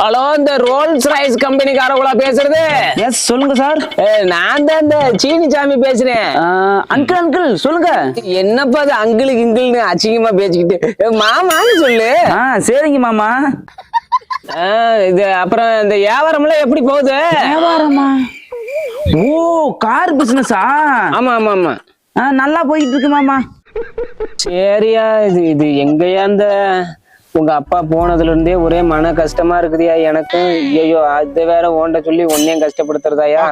Hello, இந்த Rolls Royce கம்பெனிக்காரங்களா பேசுறது? S, சொல்லுங்க சார். நான் தான் இந்த சீனிசாமி பேசுறேன். அங்கிள் அங்கிள் சொல்லுங்க. என்னப்பா அது அங்கிளுக்கு இங்கிள்னு அசிங்கமா பேசிக்கிட்டு மாமான்னு சொல்லு. சரிங்க மாமா. இது அப்புறம் இந்த வியாபாரம்லாம் எப்படி போகுது? வியாபாரமா? ஓ, கார் பிசினஸா? ஆமா ஆமா ஆமா. நல்லா போயிட்டு இருக்கு மாமா. சரியா, இது எங்கயா இந்த உங்க அப்பா போனதுல இருந்தே ஒரே மன கஷ்டமா இருக்குதுயா எனக்கு. ஐயோ, அது வேற ஓண்ட சொல்லி ஒன்னையும் கஷ்டப்படுத்துறதாயா.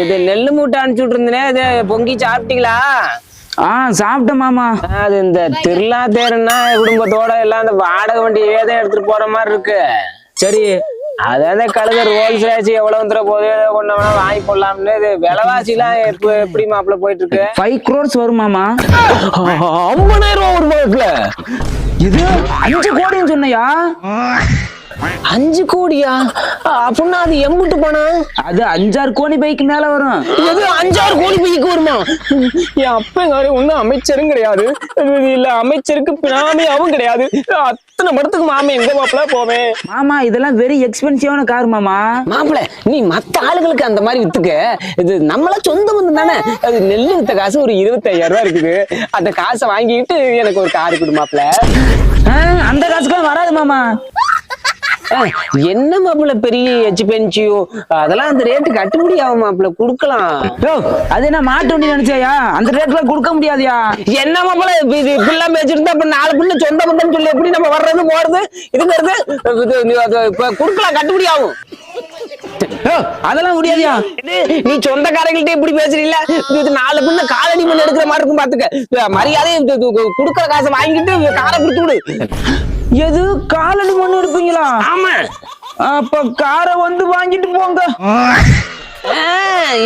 இது நெல்லு மூட்டை அனுப்பிச்சுட்டு இருந்தேனே, இது பொங்கி சாப்பிட்டீங்களா? சாப்பிட்டேன் மாமா. அது இந்த திருவிழா தேருன்னா குடும்பத்தோட எல்லாம் அந்த வாடகை வண்டியே தான் எடுத்துட்டு போற மாதிரி இருக்கு. சரி, அதாவது கழுத ரோல்ஸ் ராய்ஸ் எவ்வளவு போது கொண்டு வேணா வாங்கி போடலாம்னு. இது விலைவாசி எல்லாம் எப்படி மாப்பிள்ள போயிட்டு இருக்கு? 5 crores வரும் மாமா. 50,000 ஒரு மாப்பிள்ள. இது 5 கோடின்னு சொன்னையா? 5 கோடியா? அப்படின்னா அது எம்புட்டு பணம்? அது 5-6 கோடி பைக்கு மேல வரும். எது 5-6 கோடி பைக்கு வருமா? என் அப்பங்காரு ஒன்னும் அமைச்சரும் கிடையாது, இல்ல அமைச்சருக்கு பினாமியாவும் கிடையாது. அத்தனை மடத்துக்கு மாமா எங்க மாப்பிள்ள போவேன்? மாமா, இதெல்லாம் வெரி எக்ஸ்பென்சிவான கார் மாமா. மாப்பிள்ள, நீ மத்த ஆளுகளுக்கு அந்த மாதிரி வித்துக்க, இது நம்மள சொந்த பந்தம் தானே. அது நெல்லு வித்த காசு ஒரு 25,000 இருக்குது. அந்த காசை வாங்கிட்டு எனக்கு ஒரு காரு கொடு மாப்பிள்ள. அந்த காசுக்கெல்லாம் வராது மாமா. என்ன மாப்பிள்ள பெரிய எக்ஸ்பென்சிவ், அதெல்லாம் அந்த ரேட்டு கட்டுப்படி ஆகும் மாப்பிள்ள, குடுக்கலாம். அது என்ன மாட்டு வண்டி நினைச்சியா? அந்த ரேட்ல கொடுக்க முடியாதியா? என்ன மாப்பிள்ள இது இப்படிலாம் பேசிருந்தா அப்ப 4 பிள்ளை சொந்த பந்தம் சொல்லி எப்படி நம்ம வர்றது போறது? இதுங்கிறது குடுக்கலாம், கட்டுப்படி ஆகும். அதெல்லாம் முடியாதியா? நீ சொந்தக்காரங்கள்ட்ட இப்படி பேசுறீல்ல, இது 4 பிள்ளை காலடி மண் எடுக்கிற மாதிரி இருக்கும். பாத்துக்க, மரியாதை குடுக்கற காசை வாங்கிட்டு காரை கொடுத்து விடு. எது காலடி மண் எடுப்பீங்களா? ஆமா. அப்ப காரை வந்து வாங்கிட்டு போங்க.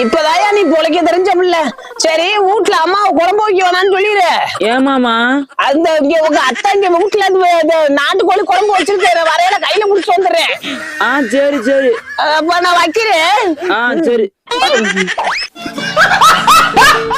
இப்பதாயா நீ பொழைக்க தெரிஞ்சமில்ல. சரி, வீட்டுல அம்மாவை குழம்பு வைக்க வேணான்னு சொல்லிடு. ஏமாமா? அந்த உங்க அத்தை இங்க வீட்டுல நாட்டுக்கோழி குழம்பு வச்சிருக்க வரையில கையில முடிச்சு வந்துடுறேன். சரி சரி. அப்ப நான் வைக்கிறேன். சரி.